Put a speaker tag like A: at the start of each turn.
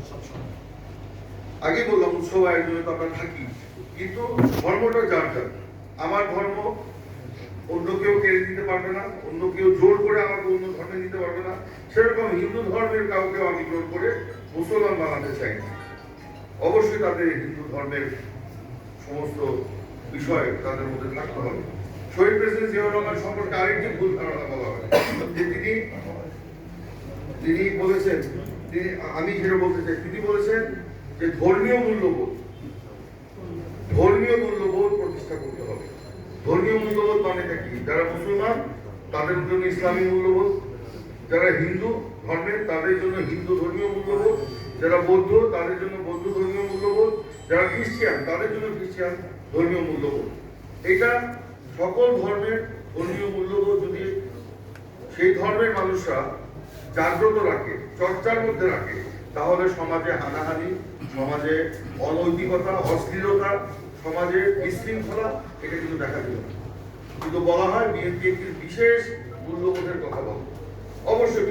A: সবসময়
B: আগে বললাম উৎসব আয়োজনে তো আমরা থাকি, কিন্তু ধর্মটা যার যার। আমার ধর্ম অন্য কেউ কেড়ে দিতে পারবে না, অন্য কেউ জোর করে আমাকে অন্য ধর্মে নিতে পারবে না। সেরকম হিন্দু ধর্মের কাউকে আমি জোর করে মুসলমান বানাতে চাই না। অবশ্যই তাদের হিন্দু ধর্মের সমস্ত বিষয় তাদের মধ্যে থাকতে হবে। শহীদ প্রেসিডেন্ট জিয়াউর রহমান সম্পর্কে আরেকটি ভুল ধারণা বলা হয় যে তিনি বলেছেন, আমি যেটা বলতে চাই, তিনি বলেছেন যে ধর্মীয় মূল্যবোধ প্রতিষ্ঠা করতে হবে। ধর্মীয় মূল্যবোধ মানেটা কি? যারা মুসলমান তাদের জন্য ইসলামী মূল্যবোধ, যারা হিন্দু ধর্মের তাদের জন্য হিন্দু ধর্মীয় মূল্যবোধ, যারা বৌদ্ধ তাদের জন্য বৌদ্ধ ধর্মীয় মূল্যবোধ, যারা খ্রিস্টান তাদের জন্য খ্রিস্টান ধর্মীয় মূল্যবোধ। এটা সকল ধর্মের ধর্মীয় মূল্যবোধ যদি সেই ধর্মের মানুষরা জাগ্রত রাখে, চর্চার মধ্যে রাখে, তাহলে সমাজে হানাহানি, সমাজে অনৈতিকতা, অশ্লীলতা, সমাজে বিশৃঙ্খলা এটা কিন্তু দেখা দিল না। কিন্তু বলা হয় বিএনপি একটি বিশেষ মূল্যবোধের কথা বলে। অবশ্যই